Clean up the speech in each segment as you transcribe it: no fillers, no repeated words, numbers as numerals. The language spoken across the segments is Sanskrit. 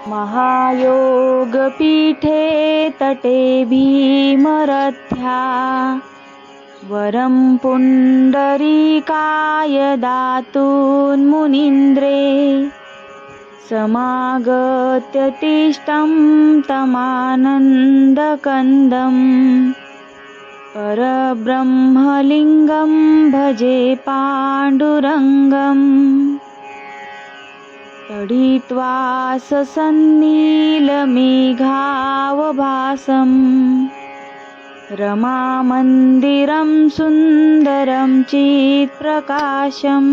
महायोगपीठे तटे भीमरथ्या वरं पुण्डरीकाय दातुन्मुनीन्द्रे समागत्य तिष्ठं तमानन्दकन्दं परब्रह्मलिङ्गं भजे पाण्डुरङ्गम् तडित्वा सन्नीलमेघावभासं रमामन्दिरं सुन्दरं चित्प्रकाशम्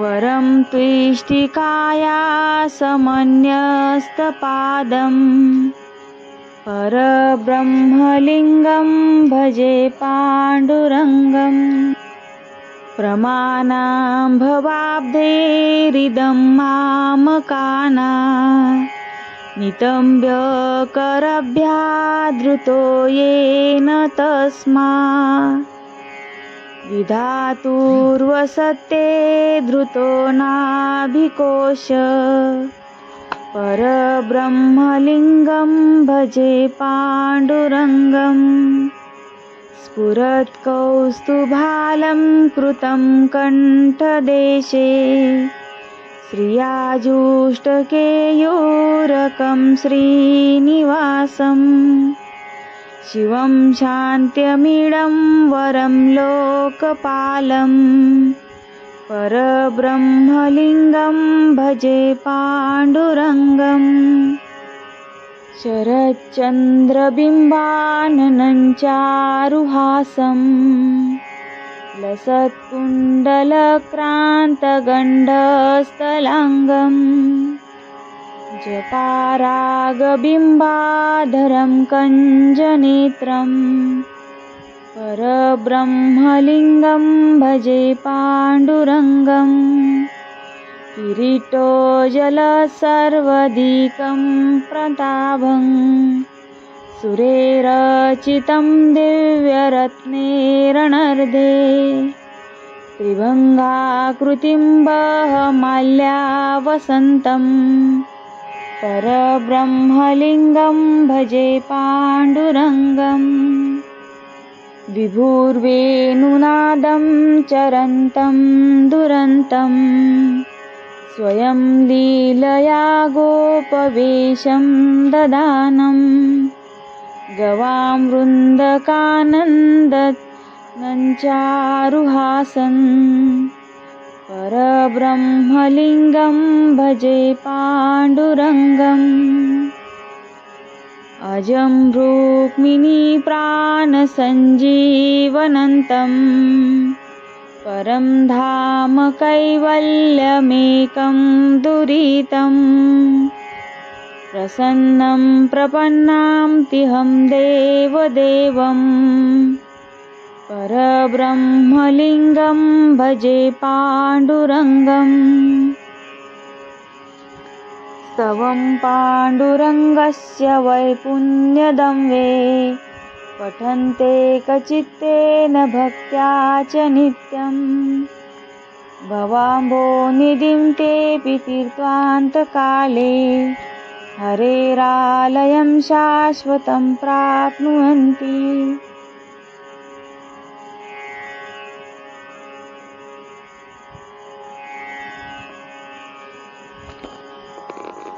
वरं त्विष्टिकाया समन्यस्तपादं परब्रह्मलिङ्गं भजे पाण्डुरङ्गम् प्रमाणाम्भवाब्धेरिदं मामकाना नितम्ब्यकरभ्यादृतो येन तस्मात् विधातुर्वसते धृतो नाभिकोश परब्रह्मलिङ्गं भजे पाण्डुरङ्गम् स्फुरत्कौस्तुभालं कृतं कण्ठदेशे श्रियाजुष्टकेयूरकं श्रीनिवासं शिवं शान्त्यमीडं वरं लोकपालं परब्रह्मलिङ्गं भजे पाण्डुरङ्गम् शरच्चन्द्रबिम्बाननं लसत्कुण्डलक्रान्तगण्डस्थलाङ्गं जपारागबिम्बाधरं कञ्जनेत्रं परब्रह्मलिङ्गं भजे पाण्डुरङ्गम् किरीटोज्ज्वलसर्वाधिकं प्रताभं सुरेरचितं दिव्यरत्नेरनर्धे त्रिभङ्गाकृतिं वहमाल्यावसन्तं परब्रह्मलिङ्गं भजे पाण्डुरङ्गम् विभुर्वेणुनादं चरन्तं दुरन्तं स्वयं लीलया गोपवेशं ददानं गवां वृन्दकानन्दनञ्चारुहासन् परब्रह्मलिङ्गं भजे पाण्डुरङ्गम् अजं रुक्मिणीप्राणसञ्जीवनन्तं परं धाम कैवल्यमेकं दुरितं प्रसन्नं प्रपन्नां तिहं देवदेवं परब्रह्मलिङ्गं भजे पाण्डुरङ्गम् स्तवं पाण्डुरङ्गस्य वैपुण्यदं वे पठन्ते कचित्तेन भक्त्या च नित्यं भवाम्भोनिधिं तेऽपि तीर्त्वान्तकाले हरेरालयं शाश्वतं प्राप्नुवन्ति।